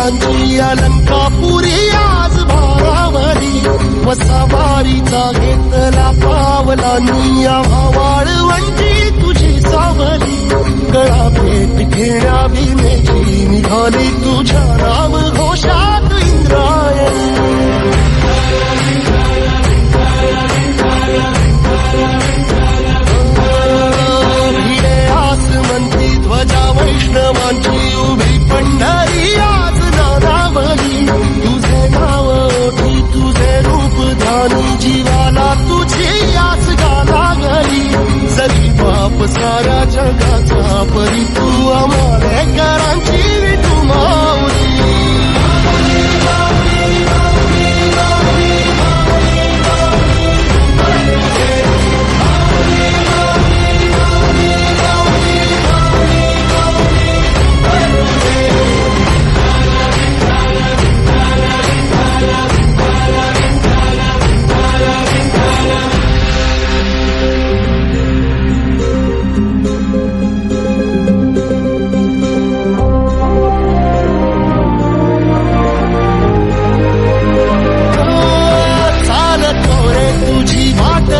वीरांची अलंकापुरी आज भारावली वसावारीचा घेतला पावलांनी वाळवंटी तुझी सावली गळा भेट घेण्या विनेची निघाली तुझ्या नाम घोषात इंद्रायणी आसमंती ध्वजा वैष्णवांची उभी पंढरी आज नानावली तुझे नाव ओठी तुझे रूप धानी जीवाला तुझी आस लागली जरी बाप साऱ्या जगाचा परी तू आमालेकरांची विठू माऊली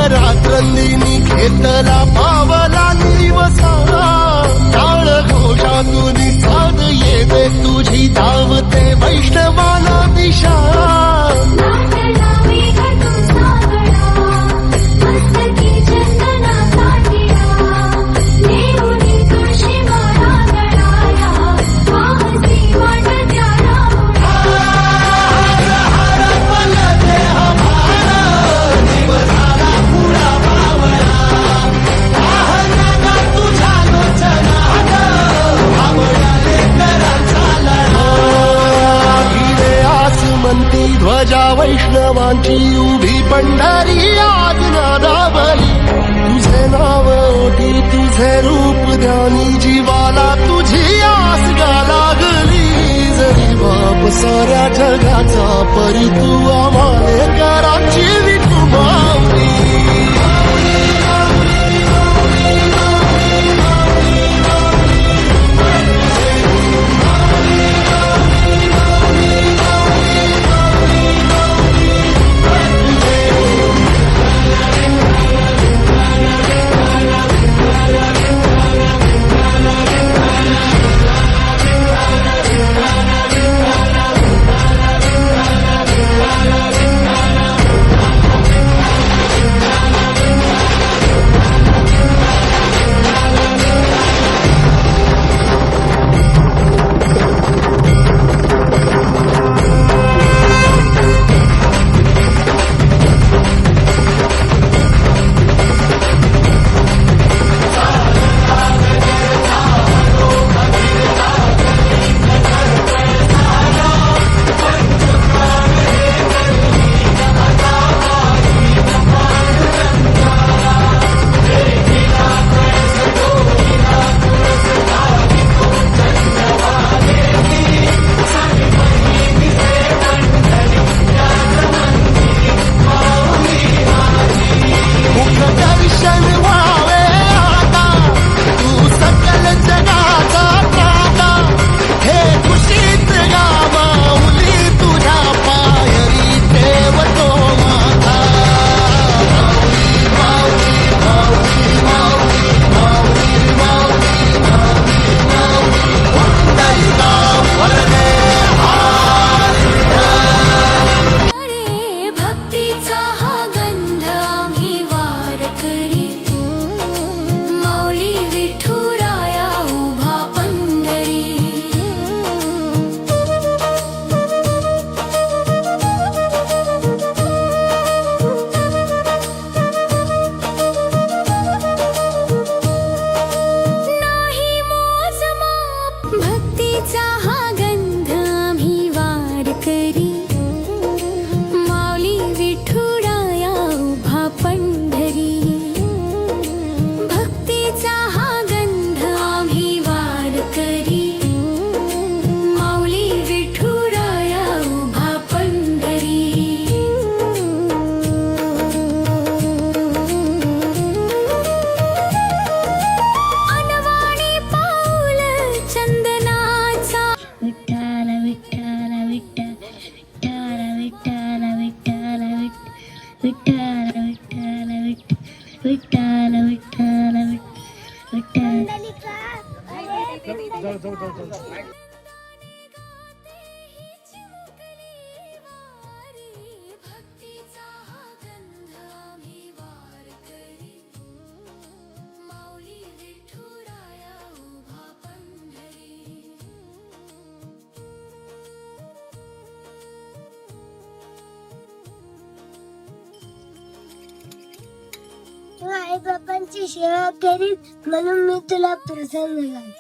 रात्रंदिनी घेतला पावला निवसा टाळ घोषातून साध येते तुझी धावते वैष्णवाला दिशा ध्वजा वैष्णवांची उभी पंढरी आज नादावली तुझे नाव ओठी तुझे रूप ध्यानी जीवाला तुझी आस लागली जरी बाप साऱ्या जगाचा परी तू आमालेकरांची विठू माऊली la तू आई बाबांची सेवा केली म्हणून मी तुला प्रसन्न झालो.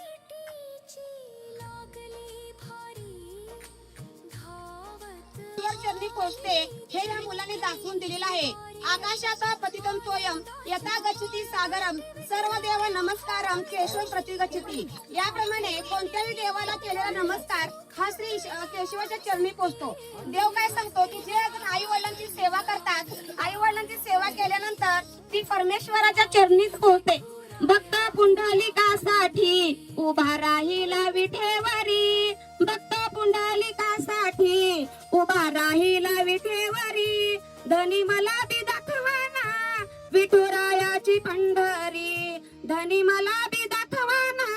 चरणी पोचते हे या मुलाने दाखवून दिलेलं आहे. आकाशाचा पतितम तोयम यथा गच्छति सागरम सर्व देव नमस्कारम केशव प्रति गच्छति. याप्रमाणे कोणत्याही देवाला केलेला नमस्कार हा श्री केशवाच्या चरणी पोचतो. देव काय सांगतो की जे आई वडिलांची सेवा करतात, आई वडिलांची सेवा केल्यानंतर ती परमेश्वराच्या चरणीत पोचते. भक्त पुंडलिकासाठी उभा राहिला विठेवरी, भक्त पुंडलिकासाठी उभा राहिला विठेवरी. धनी मला बी दाखवाना विठुरायाची पंढरी, धनी मला बी दाखवाना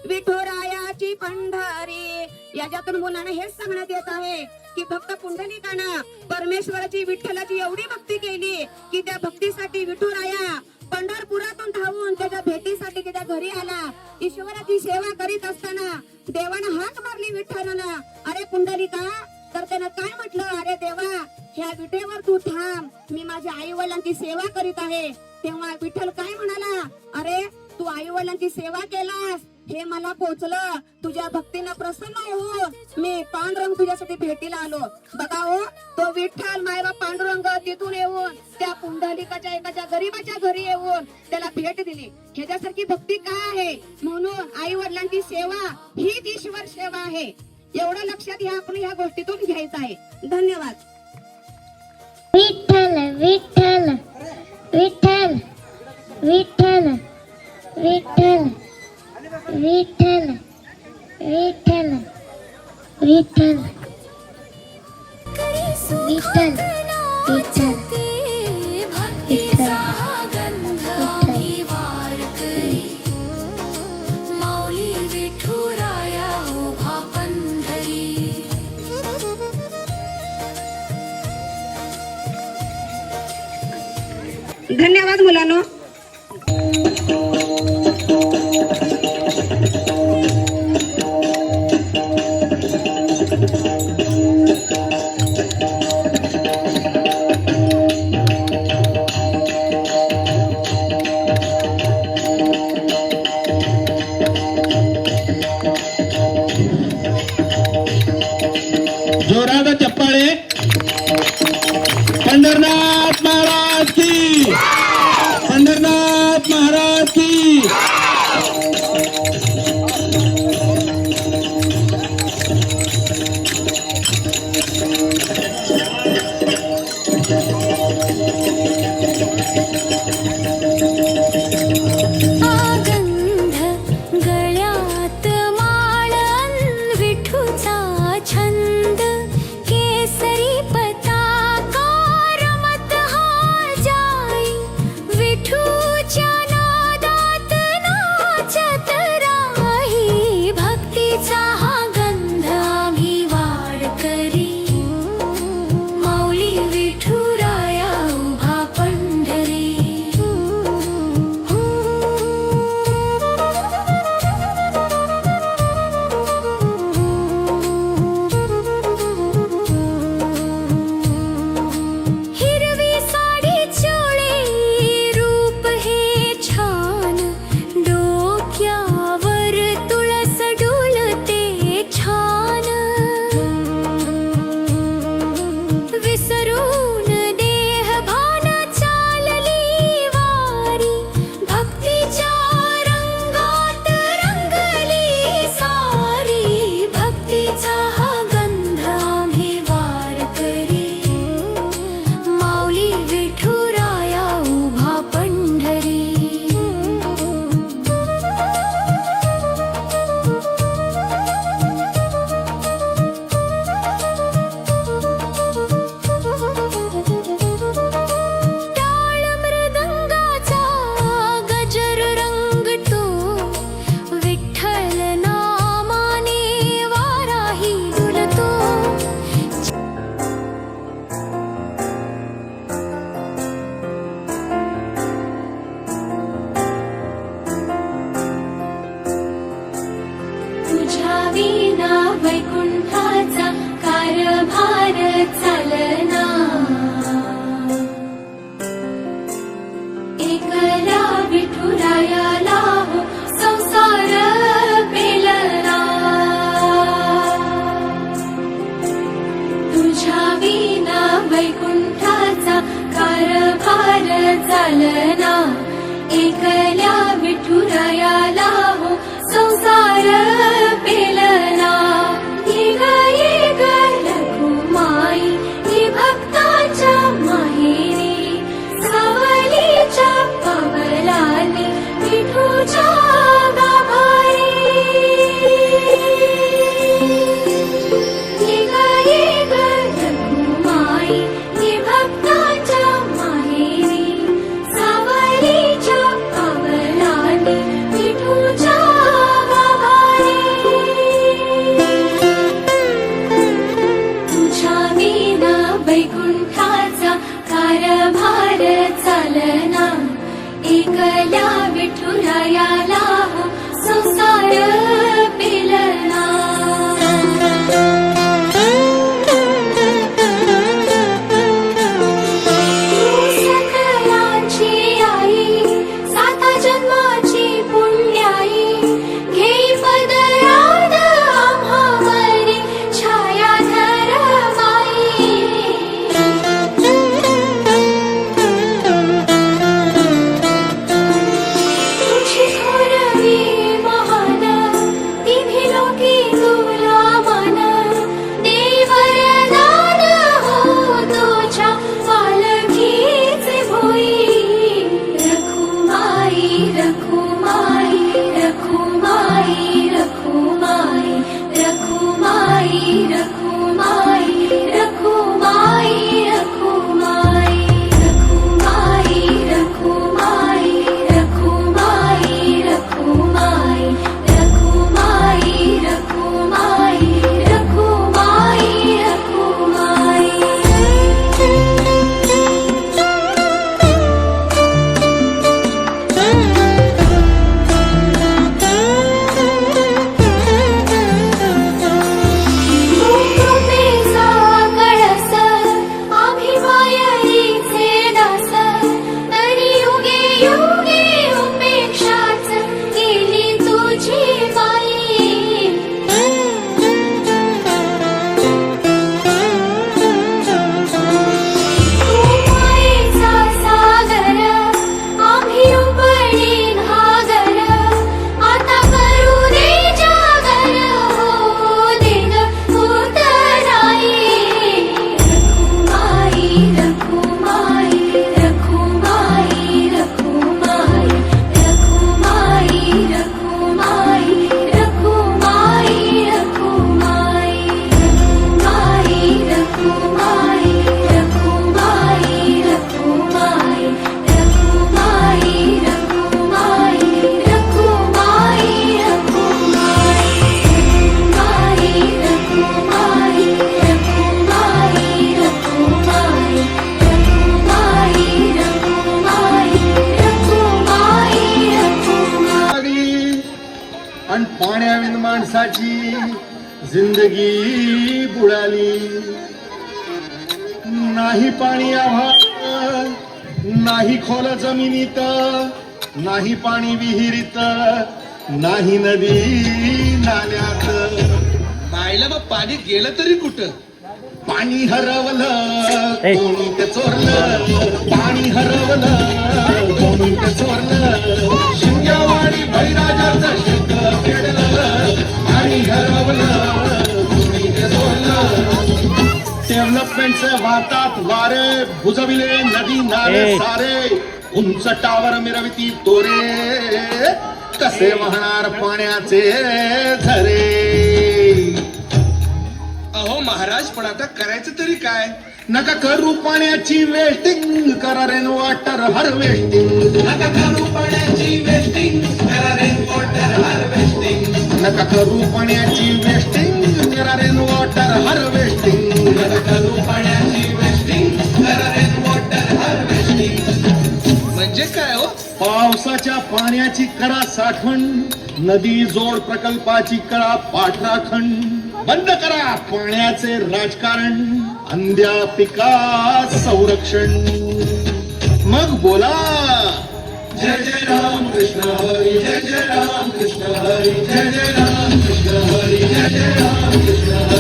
विठुरायाची पंढरी. याच्यातून मुलांना हेच सांगण्यात येत आहे की भक्त पुंडलिकानं परमेश्वराची विठ्ठलाची एवढी भक्ती केली की त्या भक्तीसाठी विठुराया पंढरपुरातून धावून त्याच्या भेटीसाठी त्याच्या घरी आला. ईश्वराची सेवा करीत असताना देवानं हाक मारली विठ्ठलाला, अरे पुंडलिका. तर त्यानं काय म्हटलं, अरे देवा ह्या विटेवर तू थांब, मी माझ्या आई वडिलांची सेवा करीत आहे. तेव्हा विठ्ठल काय म्हणाला, अरे तू आई वडिलांची सेवा केलास हे मला पोचलं, तुझ्या भक्तीनं प्रसन्न हो मी पांडुरंग तुझ्यासाठी भेटीला आलो. बघा हो, तो विठ्ठल मायबा पांडुरंग तिथून येऊन त्या पुंडलिकाच्या एकाच्या गरीबाच्या घरी येऊन त्याला भेट दिली. ह्याच्यासारखी भक्ती काय आहे? म्हणून आई वडिलांची सेवा हीच ईश्वर सेवा आहे. एवढं लक्षात घ्या, आपण ह्या गोष्टीतून घ्यायचं आहे. धन्यवाद. विठ्ठल विठ्ठल विठ्ठल विठ्ठल विठ्ठल विठ्ठल विठ्ठल विठ्ठल विठ्ठल विठ्ठल धन्यवाद मुलांनो. जोरात चप्पाळे. पंढरनाथ महाराज की, पंढरनाथ महाराज की. चालना एक कारभार चालना एकल्या विठुरायाला हो संसार पेलना ये ग रघुमाई ही भक्ताच्या माहेरी सावलीच्या पवलाने विठूच्या गाभारी ये ग रघुमाई ही भक्ताच्या माहेरी सावलीच्या पवलाने विठूच्या गाभारी तुझ्या विना वैकुंठाचा कारभार चालना एकल्या विठुरायाला हो संसार पेलना सकलांची आई साता जन्माची पुण्याई घेई पदरात आम्हावरी छायाधर माई तुझी थोरवी महान तिन्ही लोकी तुला मान देई वरदान हो तुझ्या पालखीचे भोई रखुमाई रखुमाई रखुमाई रखुमाई रखुमाई रखुमाई रखुमाई रखुमाई रखुमाई रखुमाई रखुमाई रखुमाई रखुमाई रखुमाई रखुमाई कृपेचा कळस आम्ही मायरीचे दास तरी युगे युगे उपेक्षाच केली तुझी बाई मायेचा सागर आम्ही उपडी घागर आता करू दे जागर हो दे ग उतराई रखुमाई रखुमाई रखुमाई रखुमाई रखुमाई रखुमाई रखुमाई रखुमाई रखुमाई रखुमाई रखुमाई रखुमाई रखुमाई रखुमाई रखुमाई लागली आणि पाण्याविन माणसाची जिंदगी बुडाली नाही पाणी आभाळात नाही खोल जमिनीत नाही पाणी विहिरीत नाही नदी नाल्यात मायला मग पाणी गेलं तरी कुठं पाणी हरवलं कोणी ते चोरलं पाणी हरवलं कोणी ते चोरलं शिंग्यावाडी बळीराजाचं शेत फेडलं पाणी हरवलं कोणी ते चोरलं डेव्हलपमेंटचे वाहतात वारे बुजविले नदी नाले सारे उंच टावर मिरविती तोरे कसे वाहणार पाण्याचे झरे अहो महाराज पण आता करायचं तरी काय नका करू पाण्याची वेस्टिंग करा रेन वॉटर हार्वेस्टिंग नका करू पाण्याची वेस्टिंग करा रेन वॉटर हार्वेस्टिंग नका करू पाण्याची वेस्टिंग करा रेन वॉटर हार्वेस्टिंग नका करू पाण्याची वेस्टिंग करा रेन वॉटर हार्वेस्टिंग म्हणजे काय हो पावसाच्या पाण्याची करा साठवण नदी जोड प्रकल्पाची करा पाठराखण बंद करा पाण्याचे राजकारण अंध्या पिका संरक्षण मग बोला जय जय राम कृष्ण हरी जय जय राम कृष्ण हरी जय जय राम कृष्ण हरी जय जय राम कृष्ण हरी